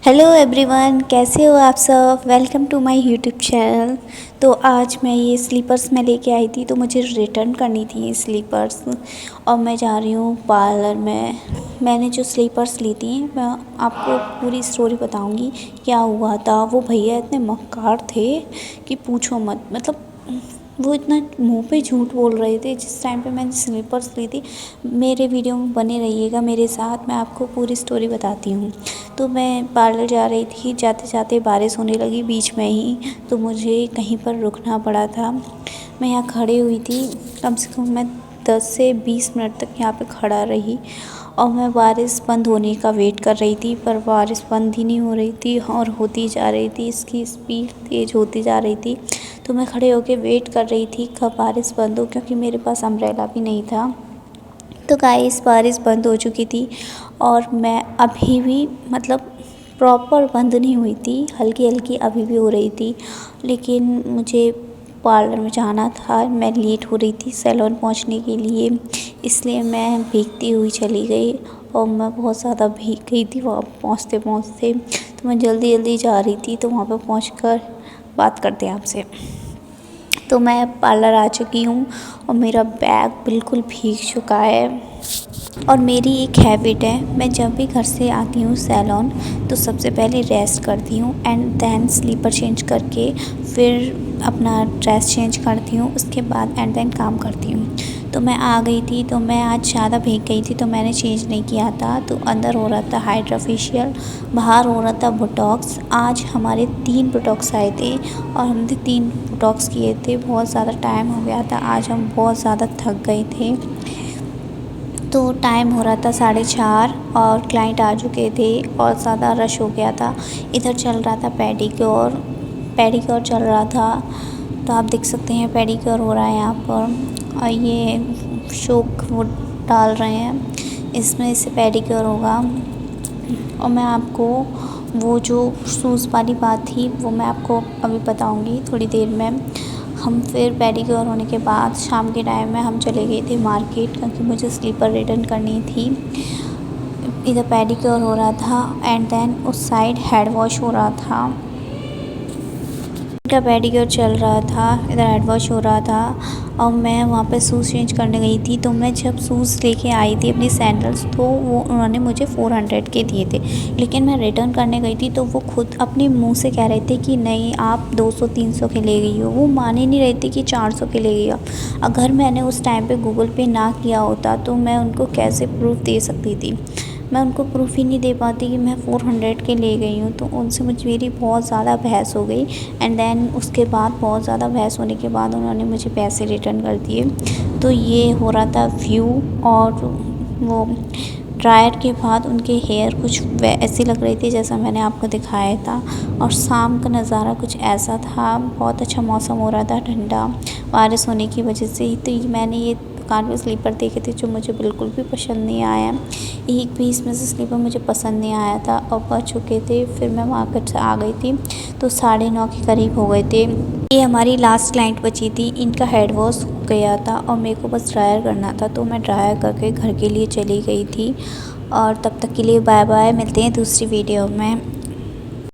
Hello everyone, कैसे हो आप सब। Welcome to my YouTube channel. तो आज मैं ये स्लीपर्स में लेके आई थी, तो मुझे रिटर्न करनी थी ये स्लीपर्स और मैं जा रही हूँ पार्लर में। मैंने जो स्लीपर्स ली थी, मैं आपको पूरी स्टोरी बताऊँगी क्या हुआ था। वो भैया इतने मक्कार थे कि पूछो मत। मतलब वो इतना मुंह पे झूठ बोल रहे थे। जिस टाइम पे मैंने स्लीपर्स ली थी, मेरे वीडियो में बने रहिएगा मेरे साथ, मैं आपको पूरी स्टोरी बताती हूँ। तो मैं पार्लर जा रही थी, जाते जाते बारिश होने लगी बीच में ही, तो मुझे कहीं पर रुकना पड़ा था। मैं यहाँ खड़ी हुई थी, कम से कम मैं 10 से 20 मिनट तक यहाँ पे खड़ा रही और मैं बारिश बंद होने का वेट कर रही थी, पर बारिश बंद ही नहीं हो रही थी और होती जा रही थी। इसकी स्पीड तेज़ होती जा रही थी, तो मैं खड़े होकर वेट कर रही थी कब बारिश बंद हो, क्योंकि मेरे पास अम्ब्रेला भी नहीं था। तो गाइस बारिश बंद हो चुकी थी और मैं अभी भी मतलब प्रॉपर बंद नहीं हुई थी, हल्की हल्की अभी भी हो रही थी। लेकिन मुझे पार्लर में जाना था, मैं लेट हो रही थी सैलून पहुंचने के लिए, इसलिए मैं भीगती हुई चली गई और मैं बहुत ज़्यादा भीग गई थी वहाँ पहुँचते पहुँचते। तो मैं जल्दी जल्दी जा रही थी, तो वहाँ पर पहुँच बात करते हैं आपसे। तो मैं पार्लर आ चुकी हूँ और मेरा बैग बिल्कुल भीग चुका है। और मेरी एक हैबिट है, मैं जब भी घर से आती हूँ सैलून, तो सबसे पहले रेस्ट करती हूँ एंड देन स्लीपर चेंज करके फिर अपना ड्रेस चेंज करती हूँ, उसके बाद एंड देन काम करती हूँ। तो मैं आ गई थी, तो मैं आज ज़्यादा भीग गई थी, तो मैंने चेंज नहीं किया था। तो अंदर हो रहा था हाइड्रा फेशियल, बाहर हो रहा था बोटॉक्स। आज हमारे 3 बोटॉक्स आए थे और हमने 3 बोटॉक्स किए थे। बहुत ज़्यादा टाइम हो गया था, आज हम बहुत ज़्यादा थक गए थे। तो टाइम हो रहा था 4:30 और क्लाइंट आ चुके थे और ज़्यादा रश हो गया था। इधर चल रहा था पेडिक्योर, पेडिक्योर चल रहा था। तो आप देख सकते हैं पेडिक्योर हो रहा है यहाँ पर और ये शोक वो डाल रहे हैं, इसमें इससे पेडिक्योर होगा। और मैं आपको वो जो शूज़ वाली बात थी वो मैं आपको अभी बताऊंगी थोड़ी देर में। हम फिर पेडिक्योर होने के बाद शाम के टाइम में हम चले गए थे मार्केट, क्योंकि मुझे स्लीपर रिटर्न करनी थी। इधर पेडिक्योर हो रहा था एंड देन उस साइड हेड वॉश हो रहा था। इनका पेडिक्योर चल रहा था, इधर हेड वॉश हो रहा था और मैं वहाँ पे शूज़ चेंज करने गई थी। तो मैं जब शूज़ लेके आई थी अपनी सैंडल्स, तो वो उन्होंने मुझे 400 के दिए थे। लेकिन मैं रिटर्न करने गई थी, तो वो खुद अपने मुंह से कह रहे थे कि नहीं आप 200-300 के ले गई हो। वो मान ही नहीं रहे थे कि 400 के ले गई हो। अगर मैंने उस टाइम पे गूगल पे ना किया होता तो मैं उनको कैसे प्रूफ़ दे सकती थी। मैं उनको प्रूफ़ ही नहीं दे पाती कि मैं 400 के ले गई हूँ। तो उनसे मेरी बहुत ज़्यादा बहस हो गई एंड देन उसके बाद बहुत ज़्यादा बहस होने के बाद उन्होंने मुझे पैसे रिटर्न कर दिए। तो ये हो रहा था व्यू। और वो ड्रायर के बाद उनके हेयर कुछ ऐसे लग रहे थे जैसा मैंने आपको दिखाया था। और शाम का नज़ारा कुछ ऐसा था, बहुत अच्छा मौसम हो रहा था, ठंडा, बारिश होने की वजह से। तो मैंने ये दुकान में स्लीपर देखे थे जो मुझे बिल्कुल भी पसंद नहीं आया। एक भी इसमें से स्लीपर मुझे पसंद नहीं आया था और बच चुके थे। फिर मैं मार्केट से आ गई थी, तो 9:30 के करीब हो गए थे। ये हमारी लास्ट क्लाइंट बची थी, इनका हेड वॉश गया था और मेरे को बस ड्रायर करना था, तो मैं ड्रायर करके घर के लिए चली गई थी। और तब तक के लिए बाय बाय, मिलते हैं दूसरी वीडियो में।